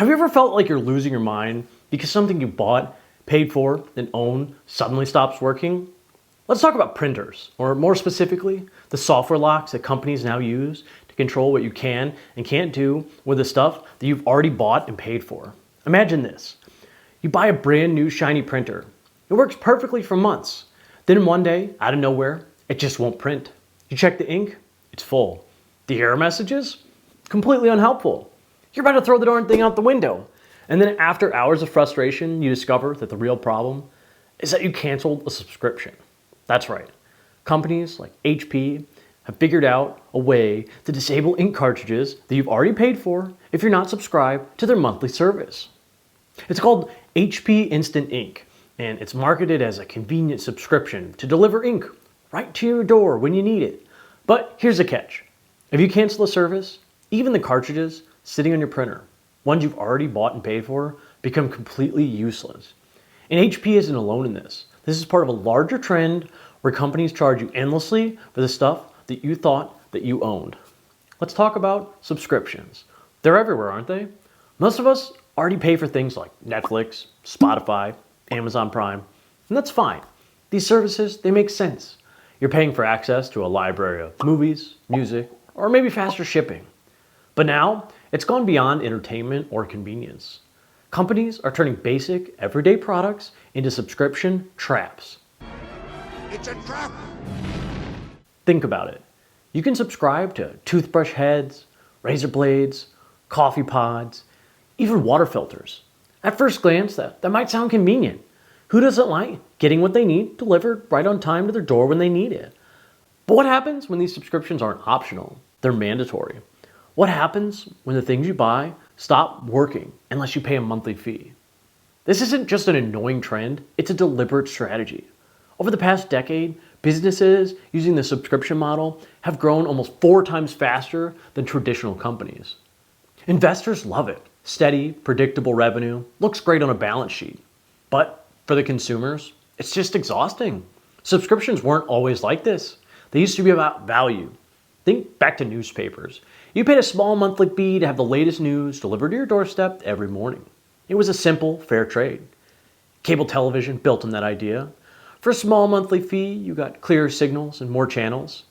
Have you ever felt like you're losing your mind because something you bought, paid for, and owned suddenly stops working? Let's talk about printers, or more specifically, the software locks that companies now use to control what you can and can't do with the stuff that you've already bought and paid for. Imagine this. You buy a brand new shiny printer. It works perfectly for months. Then one day, out of nowhere, it just won't print. You check the ink, it's full. The error messages? Completely unhelpful. You're about to throw the darn thing out the window. And then after hours of frustration, you discover that the real problem is that you canceled a subscription. That's right. Companies like HP have figured out a way to disable ink cartridges that you've already paid for if you're not subscribed to their monthly service. It's called HP Instant Ink, and it's marketed as a convenient subscription to deliver ink right to your door when you need it. But here's the catch. If you cancel the service, even the cartridges sitting on your printer, ones you've already bought and paid for, become completely useless. And HP isn't alone in this. This is part of a larger trend where companies charge you endlessly for the stuff that you thought that you owned. Let's talk about subscriptions. They're everywhere, aren't they? Most of us already pay for things like Netflix, Spotify, Amazon Prime, and that's fine. These services, they make sense. You're paying for access to a library of movies, music, or maybe faster shipping. But now, it's gone beyond entertainment or convenience. Companies are turning basic, everyday products into subscription traps. It's a trap! Think about it. You can subscribe to toothbrush heads, razor blades, coffee pods, even water filters. At first glance, that might sound convenient. Who doesn't like getting what they need delivered right on time to their door when they need it? But what happens when these subscriptions aren't optional? They're mandatory. What happens when the things you buy stop working unless you pay a monthly fee? This isn't just an annoying trend, it's a deliberate strategy. Over the past decade, businesses using the subscription model have grown almost 4 times faster than traditional companies. Investors love it. Steady, predictable revenue looks great on a balance sheet. But for the consumers, it's just exhausting. Subscriptions weren't always like this. They used to be about value. Think back to newspapers. You paid a small monthly fee to have the latest news delivered to your doorstep every morning. It was a simple, fair trade. Cable television built on that idea. For a small monthly fee, you got clearer signals and more channels.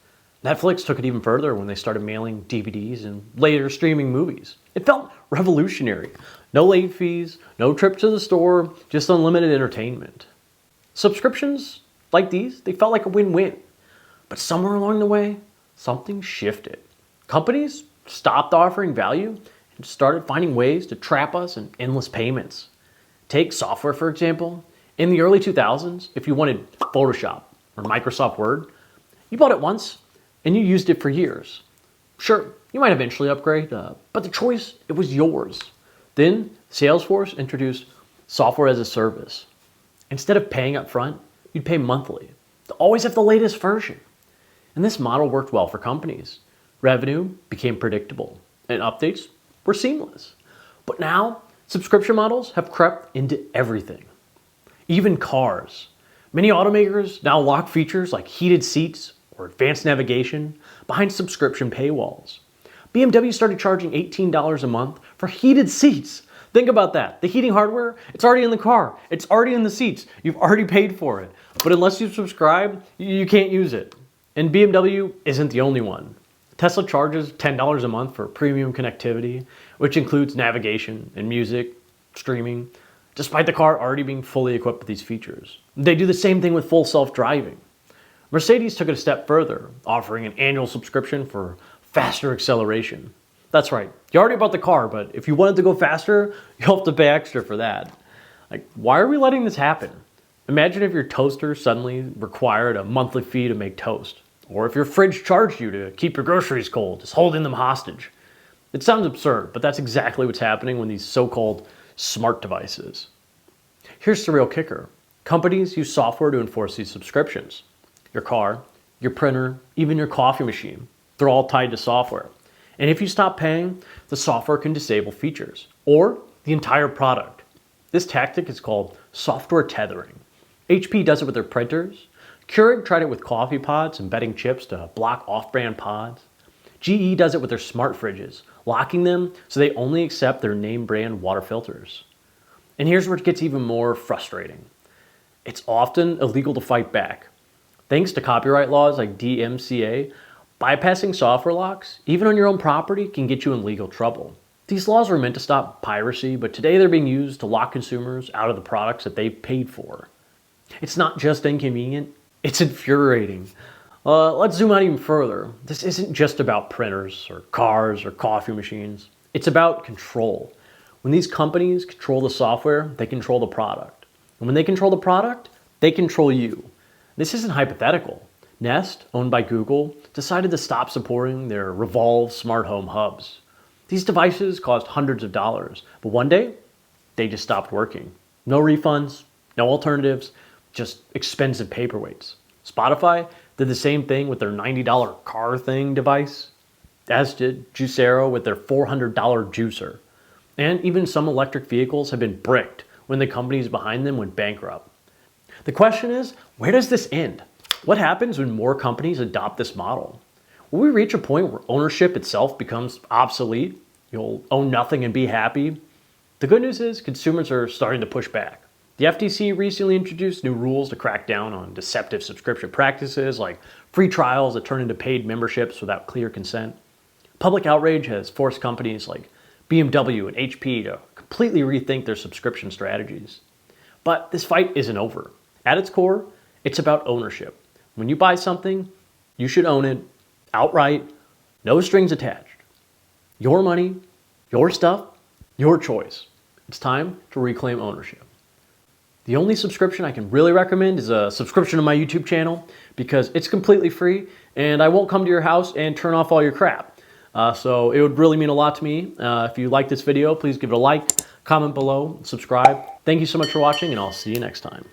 Netflix took it even further when they started mailing DVDs and later streaming movies. It felt revolutionary. No late fees, no trip to the store, just unlimited entertainment. Subscriptions like these, they felt like a win-win. But somewhere along the way, something shifted. Companies stopped offering value and started finding ways to trap us in endless payments. Take software, for example. In the early 2000s, if you wanted Photoshop or Microsoft Word, you bought it once and you used it for years. Sure, you might eventually upgrade, but the choice, it was yours. Then Salesforce introduced software as a service. Instead of paying up front, you'd pay monthly to always have the latest version. And this model worked well for companies. Revenue became predictable and updates were seamless. But now, subscription models have crept into everything. Even cars. Many automakers now lock features like heated seats or advanced navigation behind subscription paywalls. BMW started charging $18 a month for heated seats. Think about that. The heating hardware, it's already in the car. It's already in the seats. You've already paid for it. But unless you subscribe, you can't use it. And BMW isn't the only one. Tesla charges $10 a month for premium connectivity, which includes navigation and music, streaming, despite the car already being fully equipped with these features. They do the same thing with full self-driving. Mercedes took it a step further, offering an annual subscription for faster acceleration. That's right, you already bought the car, but if you wanted to go faster, you'll have to pay extra for that. Why are we letting this happen? Imagine if your toaster suddenly required a monthly fee to make toast. Or if your fridge charged you to keep your groceries cold, just holding them hostage. It sounds absurd, but that's exactly what's happening with these so-called smart devices. Here's the real kicker. Companies use software to enforce these subscriptions. Your car, your printer, even your coffee machine, they're all tied to software. And if you stop paying, the software can disable features or the entire product. This tactic is called software tethering. HP does it with their printers. Keurig tried it with coffee pods, embedding chips to block off-brand pods. GE does it with their smart fridges, locking them so they only accept their name brand water filters. And here's where it gets even more frustrating. It's often illegal to fight back. Thanks to copyright laws like DMCA, bypassing software locks, even on your own property, can get you in legal trouble. These laws were meant to stop piracy, but today they're being used to lock consumers out of the products that they paid for. It's not just inconvenient, it's infuriating. Let's zoom out even further. This isn't just about printers or cars or coffee machines. It's about control. When these companies control the software, they control the product. And when they control the product, they control you. This isn't hypothetical. Nest, owned by Google, decided to stop supporting their Revolve smart home hubs. These devices cost hundreds of dollars, but one day, they just stopped working. No refunds, no alternatives, just expensive paperweights. Spotify did the same thing with their $90 car thing device, as did Juicero with their $400 juicer. And even some electric vehicles have been bricked when the companies behind them went bankrupt. The question is, where does this end? What happens when more companies adopt this model? Will we reach a point where ownership itself becomes obsolete? You'll own nothing and be happy? The good news is consumers are starting to push back. The FTC recently introduced new rules to crack down on deceptive subscription practices like free trials that turn into paid memberships without clear consent. Public outrage has forced companies like BMW and HP to completely rethink their subscription strategies. But this fight isn't over. At its core, it's about ownership. When you buy something, you should own it outright, no strings attached. Your money, your stuff, your choice. It's time to reclaim ownership. The only subscription I can really recommend is a subscription to my YouTube channel because it's completely free and I won't come to your house and turn off all your crap. So it would really mean a lot to me. If you like this video, please give it a like, comment below, subscribe. Thank you so much for watching and I'll see you next time.